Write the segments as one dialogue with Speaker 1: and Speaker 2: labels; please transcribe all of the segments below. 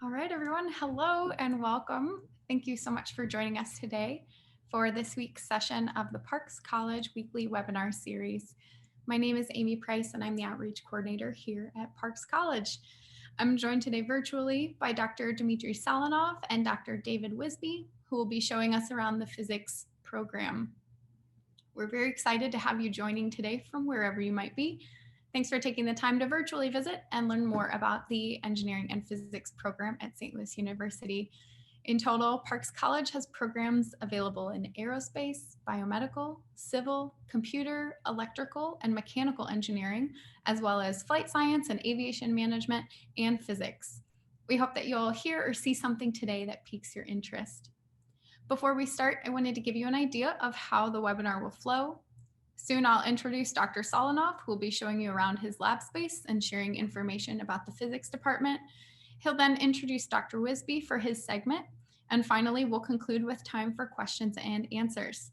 Speaker 1: All right, everyone. Hello and welcome. Thank you so much for joining us today for this week's session of the Parks College weekly webinar series. My name is Amy Price and I'm the outreach coordinator here at Parks College. I'm joined today virtually by Dr. Dmitry Salinov and Dr. David Wisbey, who will be showing us around the physics program. We're very excited to have you joining today from wherever you might be. Thanks for taking the time to virtually visit and learn more about the engineering and physics program at St. Louis University. In total, Parks College has programs available in aerospace, biomedical, civil, computer, electrical, and mechanical engineering, as well as flight science and aviation management and physics. We hope that you'll hear or see something today that piques your interest. Before we start, I wanted to give you an idea of how the webinar will flow. Soon I'll introduce Dr. Solenov, who will be showing you around his lab space and sharing information about the physics department. He'll then introduce Dr. Wisbey for his segment. And finally, we'll conclude with time for questions and answers.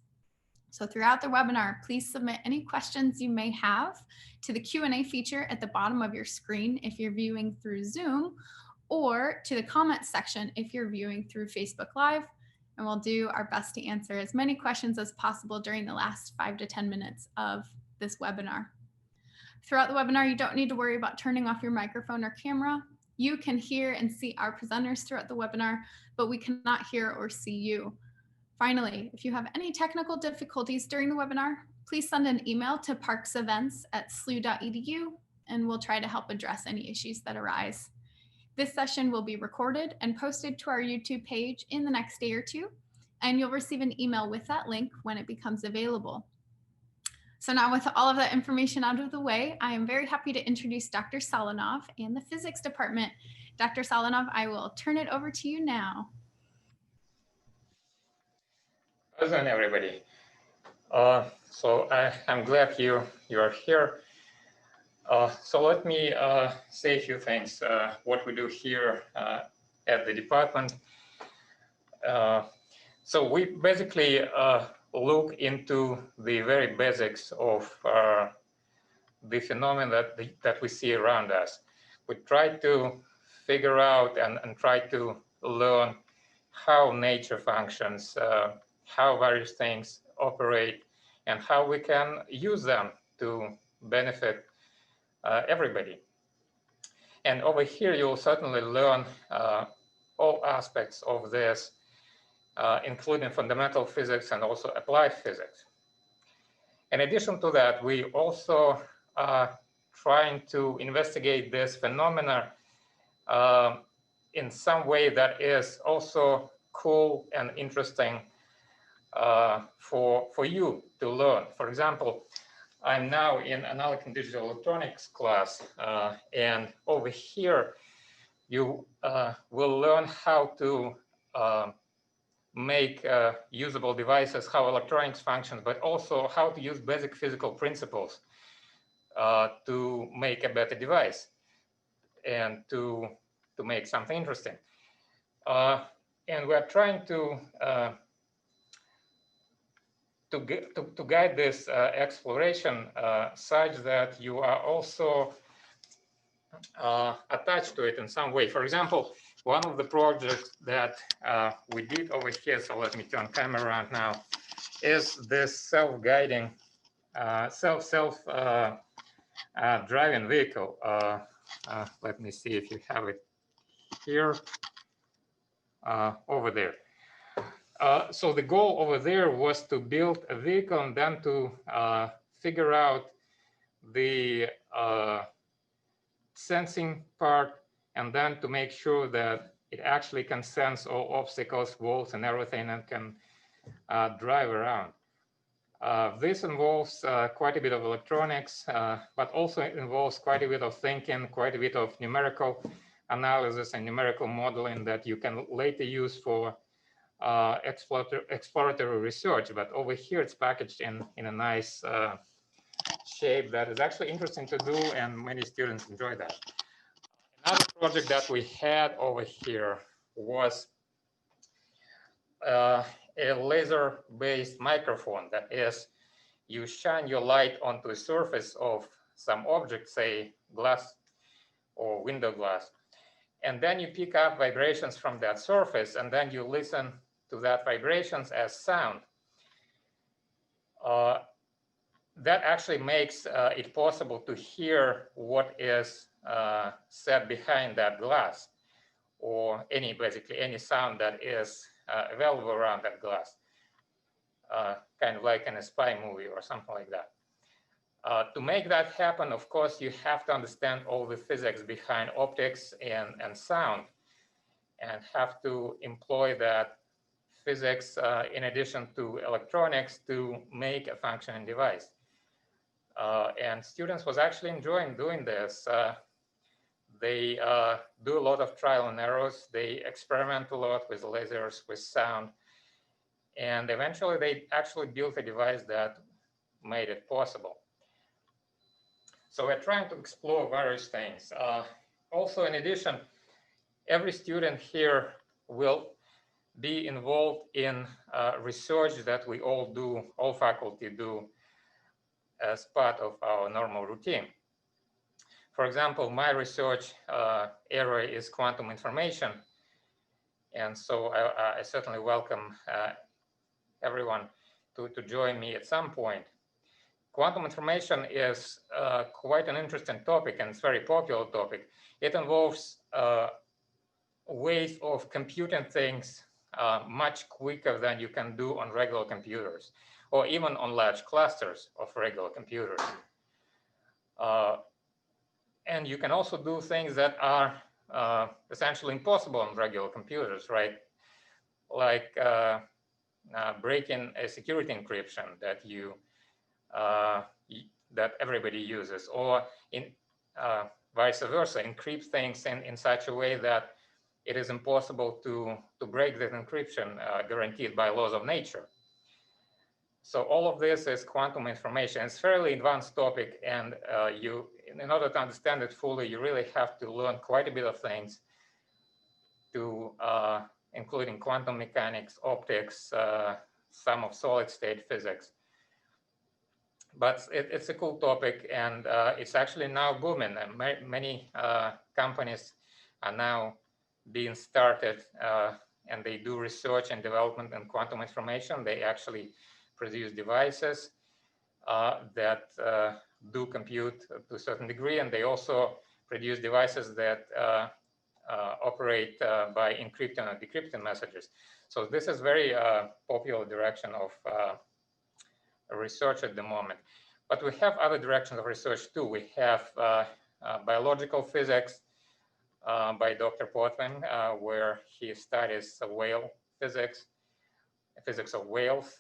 Speaker 1: So throughout the webinar, please submit any questions you may have to the Q&A feature at the bottom of your screen if you're viewing through Zoom, or to the comments section if you're viewing through Facebook Live. And we'll do our best to answer as many questions as possible during the last 5 to 10 minutes of this webinar. Throughout the webinar, you don't need to worry about turning off your microphone or camera. You can hear and see our presenters throughout the webinar, but we cannot hear or see you. Finally, if you have any technical difficulties during the webinar, please send an email to parksevents@slu.edu and we'll try to help address any issues that arise. This session will be recorded and posted to our YouTube page in the next day or two, and you'll receive an email with that link when it becomes available. So now with all of that information out of the way, I am very happy to introduce Dr. Salinov and the physics department. Dr. Salinov, I will turn it over to you now.
Speaker 2: Hello, everybody. I'm glad you are here. So let me say a few things, what we do here at the department. So we basically look into the very basics of the phenomena that we see around us. We try to figure out and try to learn how nature functions, how various things operate, and how we can use them to benefit everybody. And over here, you'll certainly learn all aspects of this, including fundamental physics and also applied physics. In addition to that, we also are trying to investigate this phenomena in some way that is also cool and interesting for you to learn. For example, I'm now in analog and digital electronics class, and over here you will learn how to make usable devices, how electronics functions, but also how to use basic physical principles to make a better device and to make something interesting. And we're trying to guide this exploration such that you are also attached to it in some way. For example, one of the projects that we did over here, so let me turn camera around now, is this self-guiding, driving vehicle. Let me see if you have it here, over there. So the goal over there was to build a vehicle and then to figure out the sensing part, and then to make sure that it actually can sense all obstacles, walls, and everything, and can drive around. This involves quite a bit of electronics, but also involves quite a bit of thinking, quite a bit of numerical analysis and numerical modeling that you can later use for exploratory research. But over here it's packaged in a nice shape that is actually interesting to do, and many students enjoy that. Another project that we had over here was a laser-based microphone. That is, you shine your light onto the surface of some object, say glass or window glass, And then you pick up vibrations from that surface, and then you listen to that vibrations as sound. That actually makes it possible to hear what is said behind that glass, or basically any sound that is available around that glass, kind of like in a spy movie or something like that. To make that happen, of course, you have to understand all the physics behind optics and sound, and have to employ that physics in addition to electronics to make a functioning device. And students was actually enjoying doing this. They do a lot of trial and errors. They experiment a lot with lasers, with sound. And eventually they actually built a device that made it possible. So we're trying to explore various things. Also, in addition, every student here will be involved in research that we all do, all faculty do, as part of our normal routine. For example, my research area is quantum information. And so I certainly welcome everyone to join me at some point. Quantum information is quite an interesting topic, and it's a very popular topic. It involves ways of computing things much quicker than you can do on regular computers, or even on large clusters of regular computers. And you can also do things that are essentially impossible on regular computers, right? Like breaking a security encryption that everybody uses, or vice versa, encrypt things in such a way that it is impossible to break that encryption guaranteed by laws of nature. So all of this is quantum information. It's a fairly advanced topic, and in order to understand it fully, you really have to learn quite a bit of things, including quantum mechanics, optics, some of solid-state physics. But it's a cool topic, and it's actually now booming. And many companies are now being started, and they do research and development in quantum information. They actually produce devices that do compute to a certain degree, and they also produce devices that operate by encrypting and decrypting messages. So this is very popular direction of research at the moment. But we have other directions of research too. We have biological physics by Dr. Potvin, where he studies whale physics of whales,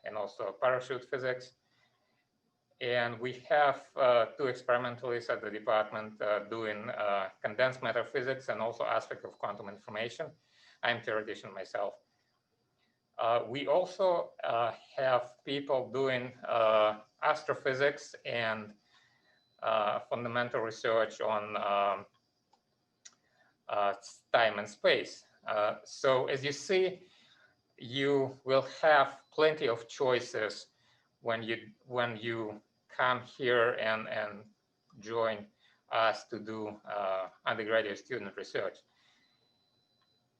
Speaker 2: and also parachute physics. And we have two experimentalists at the department doing condensed matter physics and also aspect of quantum information. I'm a theoretician myself. We also have people doing astrophysics and fundamental research on time and space. So as you see, you will have plenty of choices when you come here and join us to do undergraduate student research.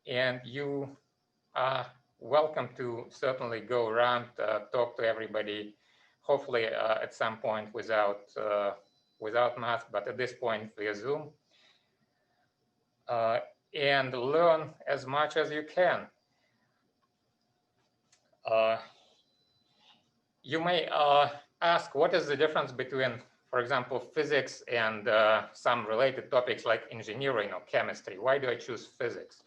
Speaker 2: And you are welcome to certainly go around, talk to everybody, hopefully at some point without mask, but at this point via Zoom, and learn as much as you can. You may ask, what is the difference between, for example, physics and some related topics like engineering or chemistry? Why do I choose physics?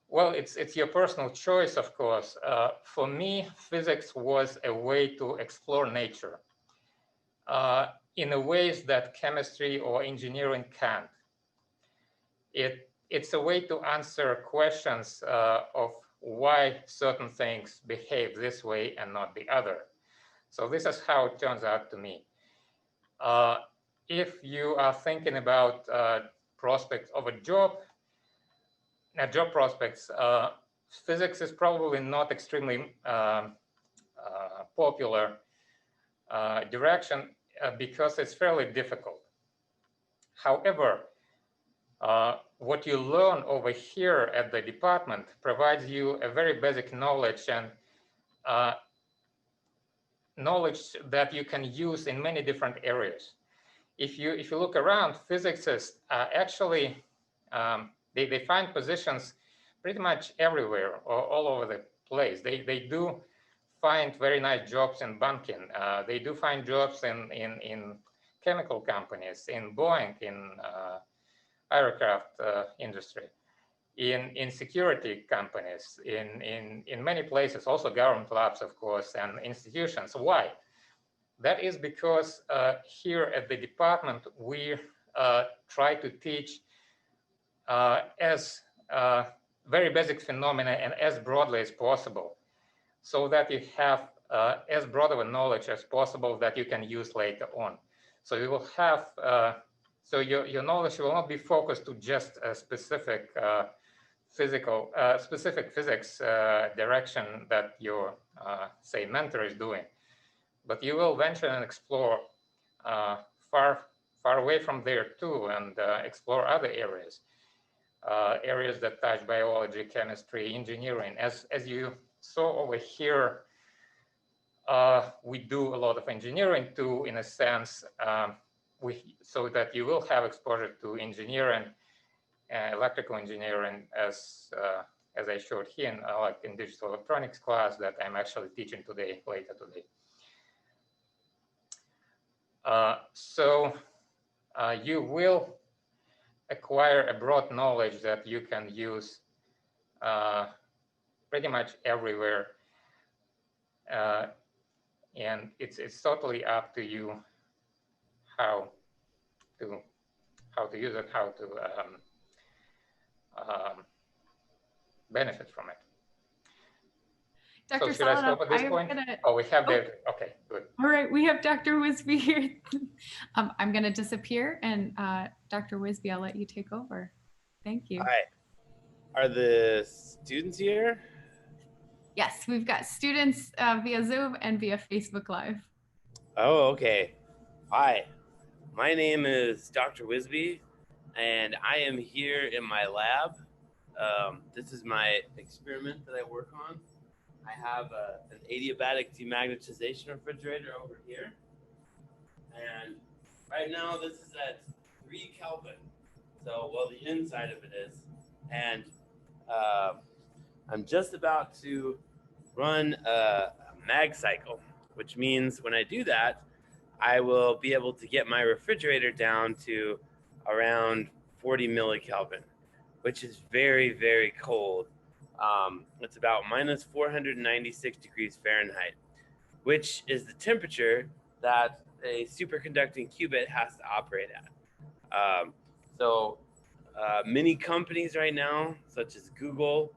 Speaker 2: Well, it's your personal choice, of course. For me, physics was a way to explore nature in a ways that chemistry or engineering can't. It's a way to answer questions of why certain things behave this way and not the other. So this is how it turns out to me. If you are thinking about prospects of a job prospects, physics is probably not extremely popular direction because it's fairly difficult. However, what you learn over here at the department provides you a very basic knowledge and knowledge that you can use in many different areas. If you look around, physicists actually they find positions pretty much everywhere, all over the place. They do find very nice jobs in banking. They do find jobs in chemical companies, in Boeing, in aircraft industry, in security companies, in many places, also government labs, of course, and institutions. Why? That is because here at the department, we try to teach as very basic phenomena and as broadly as possible, so that you have as broad of a knowledge as possible that you can use later on. So you will have, so your knowledge will not be focused to just a specific specific physics direction that your, say, mentor is doing, but you will venture and explore uh, far away from there too, and explore other areas, areas that touch biology, chemistry, engineering. As you saw over here, we do a lot of engineering too, in a sense, so that you will have exposure to engineering, electrical engineering, as I showed here, like in digital electronics class that I'm actually teaching today, later today. So you will acquire a broad knowledge that you can use pretty much everywhere, and it's totally up to you how to use it, how to benefit from it.
Speaker 1: Dr.
Speaker 2: So should I
Speaker 1: Salinov,
Speaker 2: stop at this point? Oh, we have the, okay, good.
Speaker 1: All right, we have Dr. Wisbey here. I'm going to disappear, and Dr. Wisbey, I'll let you take over. Thank you.
Speaker 3: Hi. Are the students here?
Speaker 1: Yes, we've got students via Zoom and via Facebook Live.
Speaker 3: Oh, okay. Hi. My name is Dr. Wisbey, and I am here in my lab. This is my experiment that I work on. I have an adiabatic demagnetization refrigerator over here. And right now this is at 3 Kelvin. So, well, the inside of it is. And I'm just about to run a mag cycle, which means when I do that, I will be able to get my refrigerator down to around 40 millikelvin, which is very, very cold. It's about minus 496 degrees Fahrenheit, which is the temperature that a superconducting qubit has to operate at. Many companies right now, such as Google,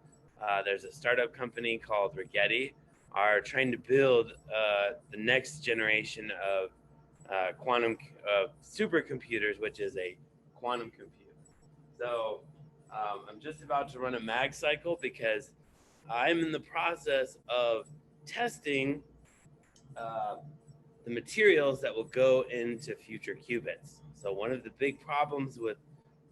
Speaker 3: there's a startup company called Rigetti, are trying to build the next generation of quantum supercomputers, which is a quantum computer. So I'm just about to run a mag cycle because I'm in the process of testing the materials that will go into future qubits. So one of the big problems with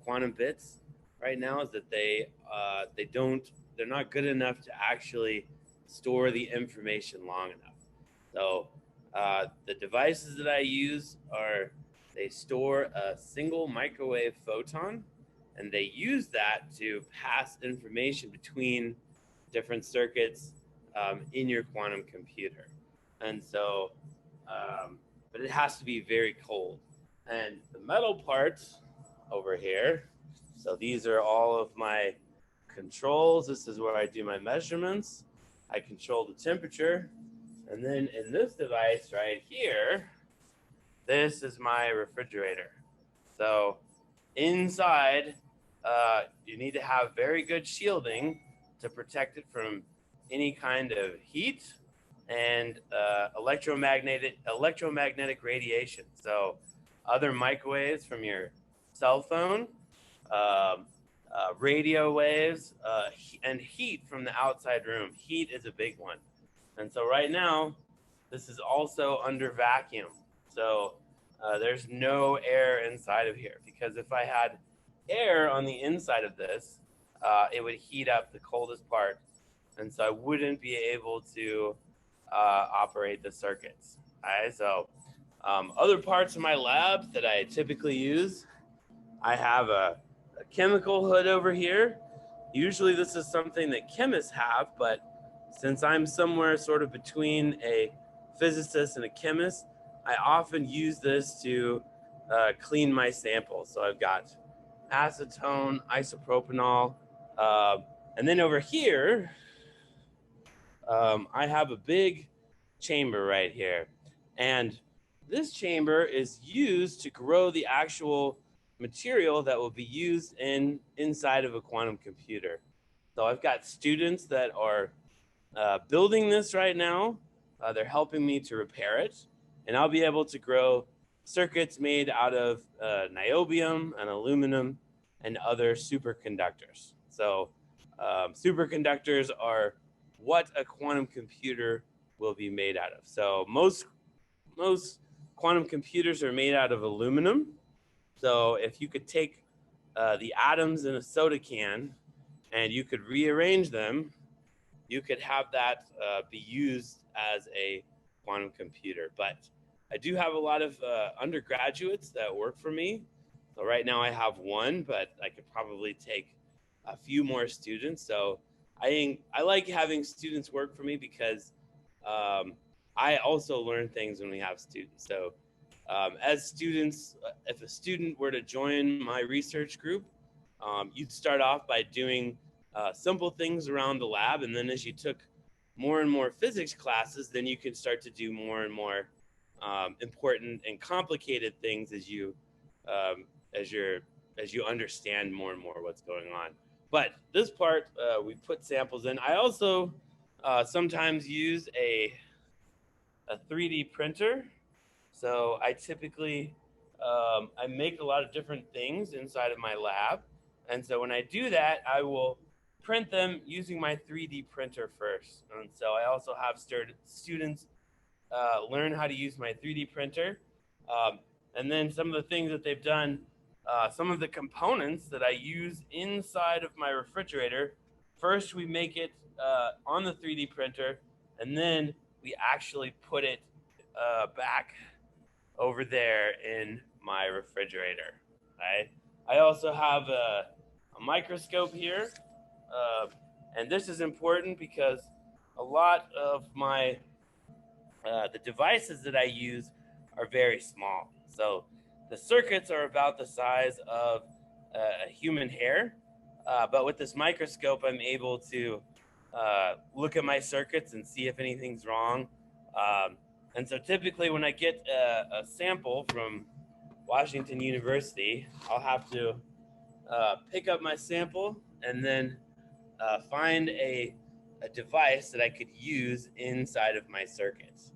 Speaker 3: quantum bits right now is that they're not good enough to actually store the information long enough. So the devices that I use they store a single microwave photon, and they use that to pass information between different circuits in your quantum computer. And so, but it has to be very cold. And the metal parts over here, so these are all of my controls. This is where I do my measurements. I control the temperature. And then in this device right here, this is my refrigerator. So inside, you need to have very good shielding to protect it from any kind of heat and electromagnetic radiation. So other microwaves from your cell phone, radio waves, and heat from the outside room. Heat is a big one. And so right now, this is also under vacuum. So there's no air inside of here, because if I had air on the inside of this, it would heat up the coldest part, and so I wouldn't be able to operate the circuits. All right, so other parts of my lab that I typically use, I have a chemical hood over here. Usually this is something that chemists have, but since I'm somewhere sort of between a physicist and a chemist, I often use this to clean my samples. So I've got acetone, isopropanol, and then over here, I have a big chamber right here. And this chamber is used to grow the actual material that will be used inside of a quantum computer. So I've got students that are building this right now. They're helping me to repair it, and I'll be able to grow circuits made out of niobium and aluminum and other superconductors. So superconductors are what a quantum computer will be made out of. So most quantum computers are made out of aluminum. So if you could take the atoms in a soda can and you could rearrange them, you could have that be used as a quantum computer. But I do have a lot of undergraduates that work for me. So right now I have one, but I could probably take a few more students. So I like having students work for me because I also learn things when we have students. So as students, if a student were to join my research group, you'd start off by doing simple things around the lab, and then as you took more and more physics classes, then you can start to do more and more important and complicated things as you understand more and more what's going on. But this part, we put samples in. I also sometimes use a 3D printer. So I typically I make a lot of different things inside of my lab, and so when I do that, I will print them using my 3D printer first. And so I also have students learn how to use my 3D printer, and then some of the things that they've done, some of the components that I use inside of my refrigerator. First, we make it on the 3D printer, and then we actually put it back over there in my refrigerator. Right? I also have a microscope here, and this is important because a lot of my the devices that I use are very small. So the circuits are about the size of a human hair, but with this microscope, I'm able to look at my circuits and see if anything's wrong. And so typically when I get a sample from Washington University, I'll have to pick up my sample and then find a device that I could use inside of my circuits.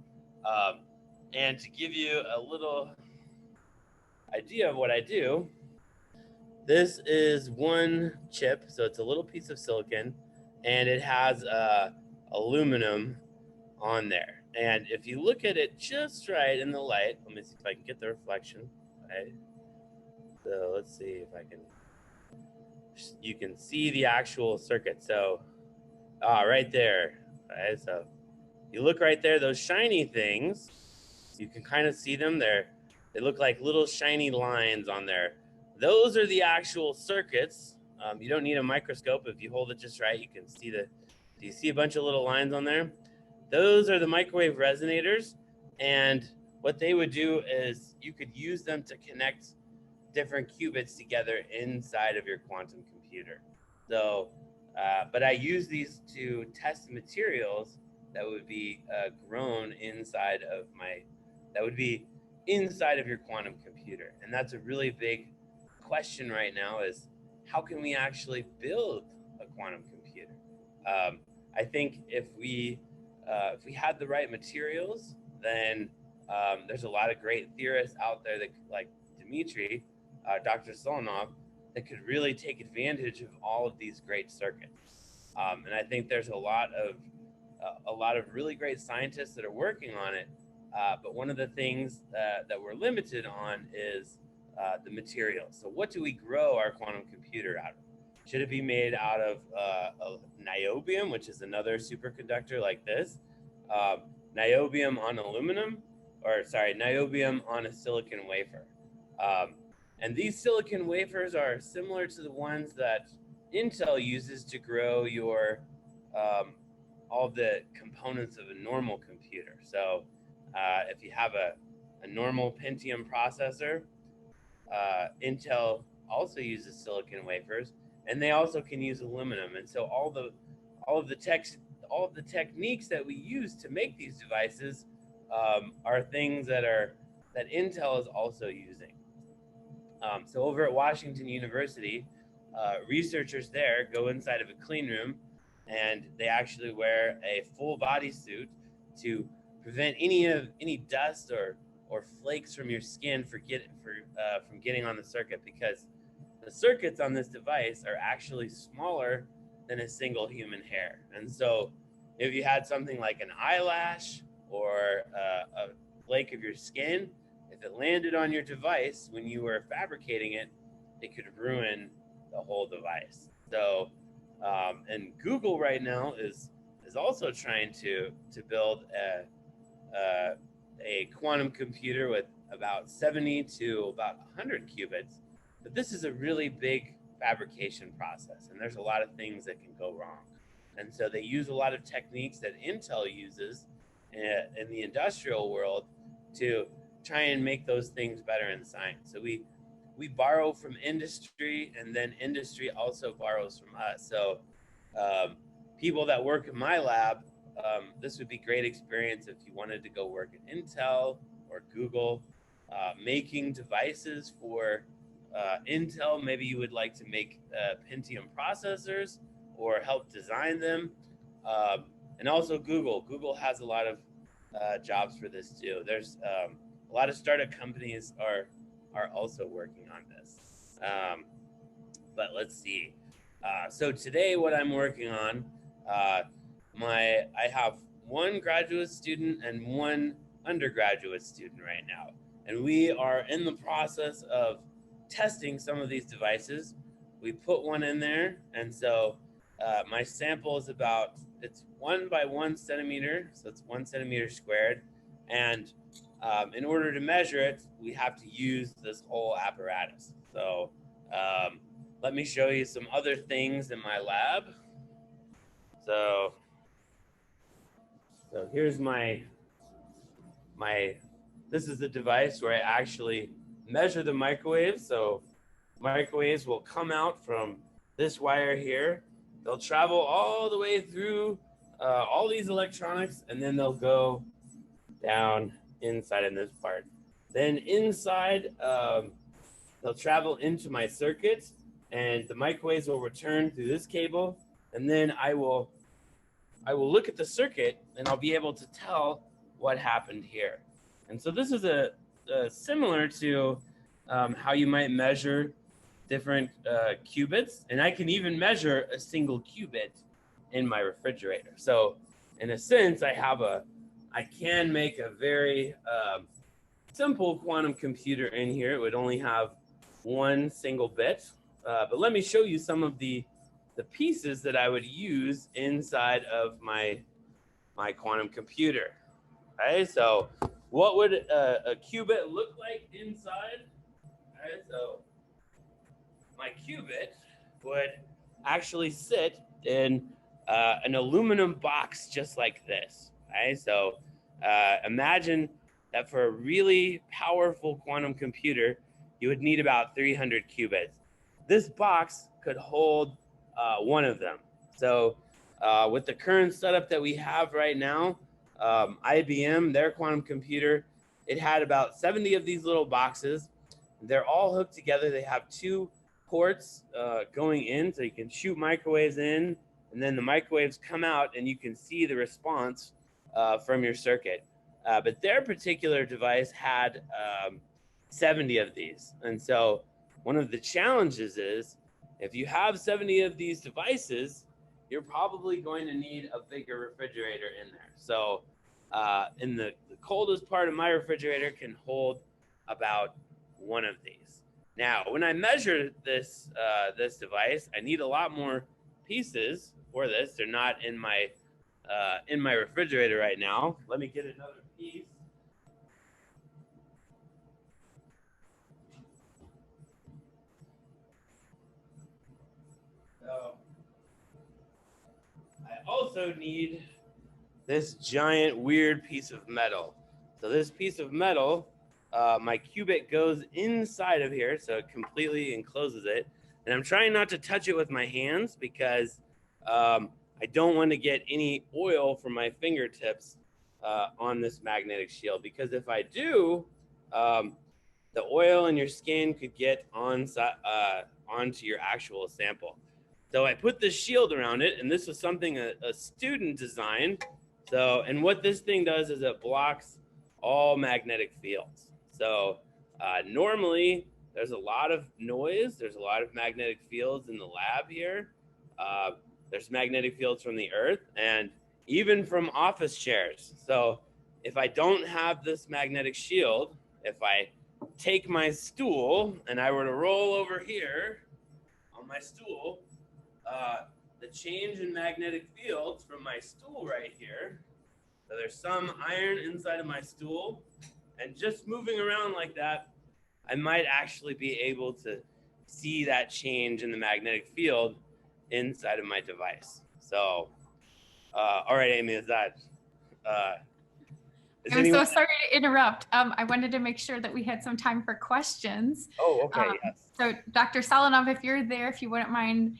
Speaker 3: And to give you a little idea of what I do, this is one chip, so it's a little piece of silicon, and it has aluminum on there. And if you look at it just right in the light, let me see if I can get the reflection. Right? So let's see if I can. You can see the actual circuit. So, right there. Right. So, you look right there. Those shiny things, you can kind of see them there. They look like little shiny lines on there. Those are the actual circuits. You don't need a microscope. If you hold it just right, you can see do you see a bunch of little lines on there? Those are the microwave resonators, and what they would do is you could use them to connect different qubits together inside of your quantum computer. So, but I use these to test materials that would be grown inside of that would be inside of your quantum computer. And that's a really big question right now is how can we actually build a quantum computer? I think if we had the right materials, then there's a lot of great theorists out there that, like Dmitry, Dr. Solenov, that could really take advantage of all of these great circuits. And I think there's a lot of really great scientists that are working on it. But one of the things that we're limited on is the material. So what do we grow our quantum computer out of? Should it be made out of niobium, which is another superconductor like this, niobium on aluminum, or sorry, niobium on a silicon wafer? And these silicon wafers are similar to the ones that Intel uses to grow your all the components of a normal computer. So if you have a normal Pentium processor, Intel also uses silicon wafers, and they also can use aluminum. And so all of the techniques that we use to make these devices are things that Intel is also using. So over at Washington University, researchers there go inside of a clean room, and they actually wear a full body suit to prevent any dust or flakes from your skin from getting on the circuit, because the circuits on this device are actually smaller than a single human hair. And so if you had something like an eyelash or a flake of your skin, if it landed on your device when you were fabricating it, it could ruin the whole device. So, and Google right now is also trying to build a quantum computer with about 70 to about 100 qubits. But this is a really big fabrication process, and there's a lot of things that can go wrong. And so they use a lot of techniques that Intel uses in the industrial world to try and make those things better in science. So we borrow from industry, and then industry also borrows from us. So people that work in my lab, this would be great experience if you wanted to go work at Intel or Google, making devices for Intel. Maybe you would like to make Pentium processors or help design them. And also Google. Google has a lot of jobs for this too. There's a lot of startup companies are also working on this. But let's see. So today what I'm working on, I have one graduate student and one undergraduate student right now. And we are in the process of testing some of these devices. We put one in there, and so my sample is it's 1 by 1 centimeter, so it's 1 centimeter squared. And in order to measure it, we have to use this whole apparatus. So let me show you some other things in my lab. So here's this is the device where I actually measure the microwaves. So microwaves will come out from this wire here. They'll travel all the way through all these electronics, and then they'll go down inside in this part. Then inside, they'll travel into my circuit, and the microwaves will return through this cable, and then I will look at the circuit, and I'll be able to tell what happened here. And so this is similar to how you might measure different qubits, and I can even measure a single qubit in my refrigerator. So in a sense, I can make a very simple quantum computer in here. It would only have one single bit, but let me show you some of the pieces that I would use inside of my quantum computer. Okay, so what would a qubit look like inside? Okay, so my qubit would actually sit in an aluminum box just like this. Okay, so imagine that for a really powerful quantum computer, you would need about 300 qubits. This box could hold one of them. So with the current setup that we have right now, IBM, their quantum computer, it had about 70 of these little boxes. They're all hooked together. They have 2 ports going in, so you can shoot microwaves in, and then the microwaves come out, and you can see the response from your circuit. But their particular device had 70 of these. And so one of the challenges is, if you have 70 of these devices, you're probably going to need a bigger refrigerator in there. So in the coldest part of my refrigerator can hold about one of these. Now, when I measure this this device, I need a lot more pieces for this. They're not in my refrigerator right now. Let me get another piece. So I also need this giant weird piece of metal. So this piece of metal, my cubit goes inside of here, so it completely encloses it. And I'm trying not to touch it with my hands because I don't want to get any oil from my fingertips on this magnetic shield. Because if I do, the oil in your skin could get onto your actual sample. So I put this shield around it, and this was something a student designed. So, and what this thing does is it blocks all magnetic fields. So normally there's a lot of noise. There's a lot of magnetic fields in the lab here. There's magnetic fields from the earth and even from office chairs. So if I don't have this magnetic shield, if I take my stool and I were to roll over here on my stool, the change in magnetic fields from my stool right here. So there's some iron inside of my stool, and just moving around like that, I might actually be able to see that change in the magnetic field inside of my device. So, all right, Amy, is that?
Speaker 1: I'm so sorry to interrupt. I wanted to make sure that we had some time for questions.
Speaker 3: Oh, okay, yes.
Speaker 1: So Dr. Salinov, if you're there, if you wouldn't mind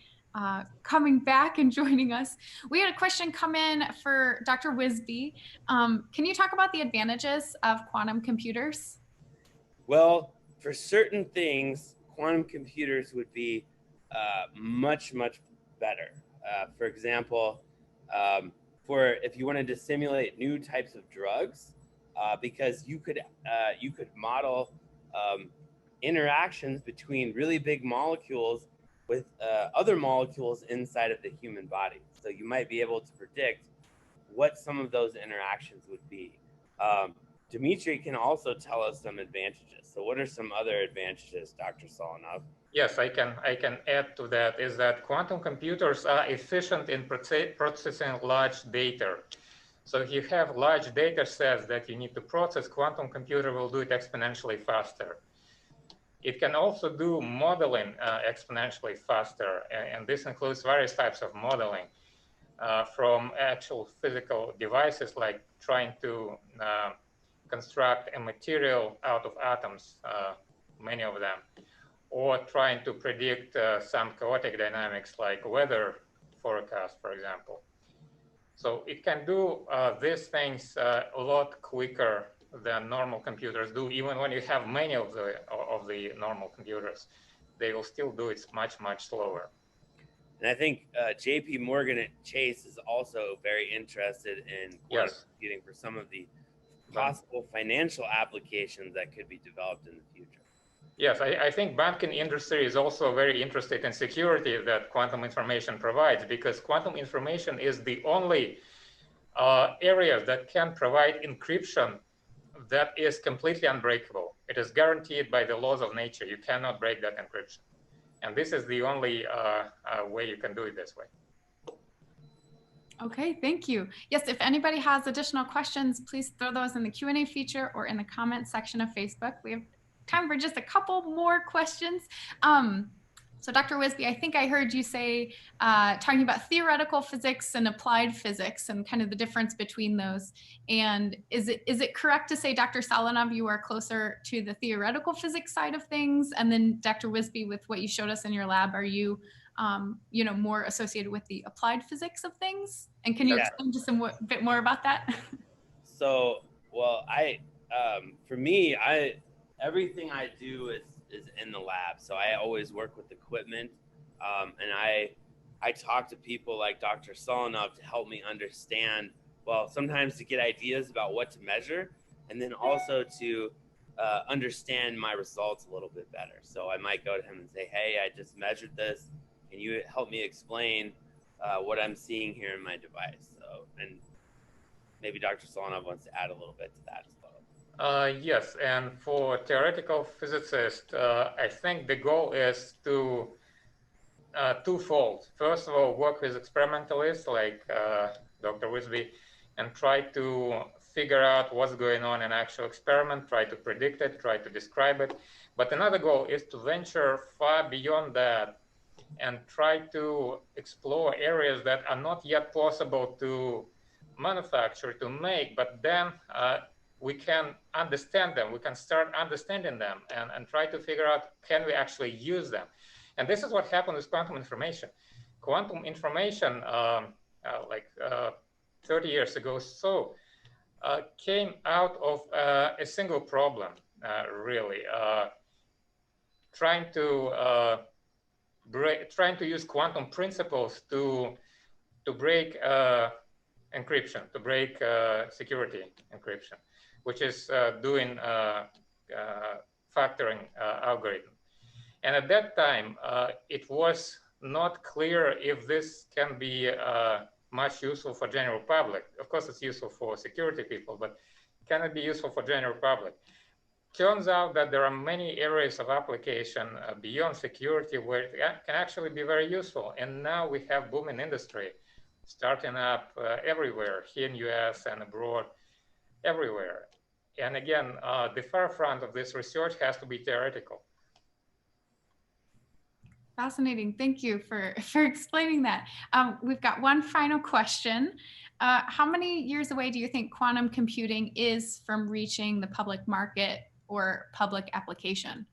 Speaker 1: coming back and joining us. We had a question come in for Dr. Wisbey. Can you talk about the advantages of quantum computers?
Speaker 3: Well, for certain things, quantum computers would be much, much better. For example, for if you wanted to simulate new types of drugs, because you could model interactions between really big molecules with other molecules inside of the human body. So you might be able to predict what some of those interactions would be. Dimitri can also tell us some advantages. So what are some other advantages, Dr. Solenov?
Speaker 2: Yes, I can add to that is that quantum computers are efficient in processing large data. So if you have large data sets that you need to process, quantum computer will do it exponentially faster. It can also do modeling exponentially faster, and this includes various types of modeling, from actual physical devices like trying to construct a material out of atoms, many of them, or trying to predict some chaotic dynamics like weather forecast, for example. So it can do these things a lot quicker than normal computers do. Even when you have many of the normal computers, they will still do it much, much slower.
Speaker 3: And I think J.P. Morgan at Chase is also very interested in quantum computing for some of the possible financial applications that could be developed in the future.
Speaker 2: Yes, I think banking industry is also very interested in security that quantum information provides, because quantum information is the only area that can provide encryption that is completely unbreakable. It is guaranteed by the laws of nature. You cannot break that encryption. And this is the only way you can do it this way.
Speaker 1: Okay, thank you. Yes, if anybody has additional questions, please throw those in the Q&A feature or in the comment section of Facebook. We have time for just a couple more questions. So Dr. Wisbey, I think I heard you say, talking about theoretical physics and applied physics and kind of the difference between those. And is it correct to say, Dr. Salinov, you are closer to the theoretical physics side of things? And then Dr. Wisbey, with what you showed us in your lab, are you more associated with the applied physics of things? And can you explain just a bit more about that?
Speaker 3: So, well, for me, everything I do is in the lab. So I always work with equipment, and I talk to people like Dr. Solenov to help me understand, well, sometimes to get ideas about what to measure, and then also to understand my results a little bit better. So I might go to him and say, hey, I just measured this. Can you help me explain what I'm seeing here in my device? So, and maybe Dr. Solenov wants to add a little bit to that as well.
Speaker 2: Yes, and for theoretical physicists, I think the goal is to twofold. First of all, work with experimentalists like Dr. Wisbey and try to figure out what's going on in actual experiment, try to predict it, try to describe it. But another goal is to venture far beyond that and try to explore areas that are not yet possible to manufacture, to make, but then we can understand them, we can start understanding them and try to figure out, can we actually use them? And this is what happened with quantum information. Quantum information, like 30 years ago, so came out of a single problem, really, trying to trying to use quantum principles to break encryption, to break security encryption, which is doing factoring algorithm. And at that time, it was not clear if this can be much useful for general public. Of course, it's useful for security people, but can it be useful for general public? Turns out that there are many areas of application beyond security where it can actually be very useful. And now we have booming industry starting up everywhere, here in US and abroad, everywhere. And again, the forefront of this research has to be theoretical.
Speaker 1: Fascinating. Thank you for explaining that. We've got one final question. How many years away do you think quantum computing is from reaching the public market or public application?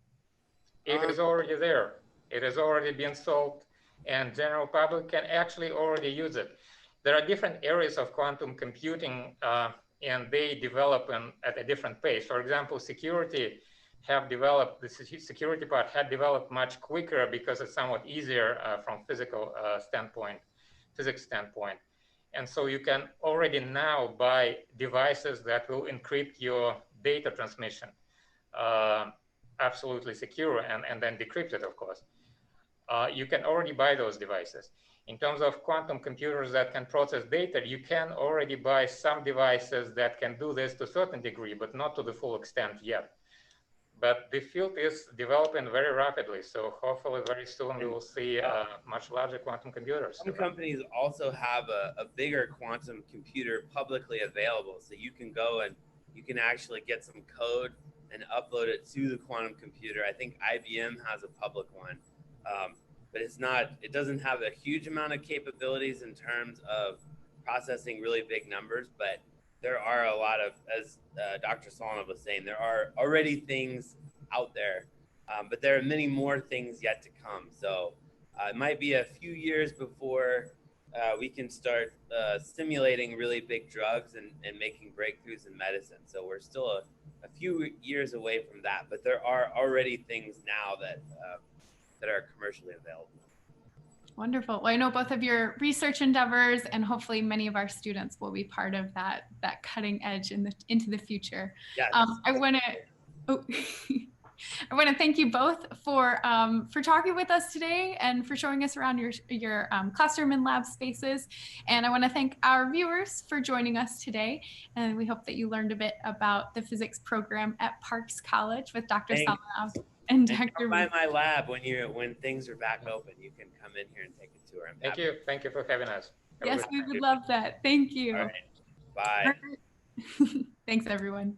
Speaker 2: It is already there. It has already been sold, and general public can actually already use it. There are different areas of quantum computing, and they develop at a different pace. For example, security have developed, the security part had developed much quicker because it's somewhat easier from physical standpoint, physics standpoint. And so you can already now buy devices that will encrypt your data transmission, absolutely secure, and then decrypt it, of course. You can already buy those devices. In terms of quantum computers that can process data, you can already buy some devices that can do this to a certain degree, but not to the full extent yet. But the field is developing very rapidly, so hopefully very soon we will see much larger quantum computers.
Speaker 3: Some companies also have a bigger quantum computer publicly available, so you can go and you can actually get some code and upload it to the quantum computer. I think IBM has a public one, but it doesn't have a huge amount of capabilities in terms of processing really big numbers, but there are a lot of, as Dr. Solenov was saying, there are already things out there, but there are many more things yet to come. So it might be a few years before we can start simulating really big drugs and making breakthroughs in medicine. So we're still a few years away from that, but there are already things now that are commercially available.
Speaker 1: Wonderful. Well, I know both of your research endeavors, and hopefully many of our students will be part of that cutting edge into the future.
Speaker 3: Yes.
Speaker 1: I want to I want to thank you both for talking with us today and for showing us around your classroom and lab spaces. And I want to thank our viewers for joining us today. And we hope that you learned a bit about the physics program at Parks College with Dr. Salinov and Dr.
Speaker 3: Come by my lab when things are back open. You can come in here and take a tour.
Speaker 2: Thank you for having us.
Speaker 1: Yes, we would love that. Thank you.
Speaker 3: All right. Bye.
Speaker 1: Thanks, everyone.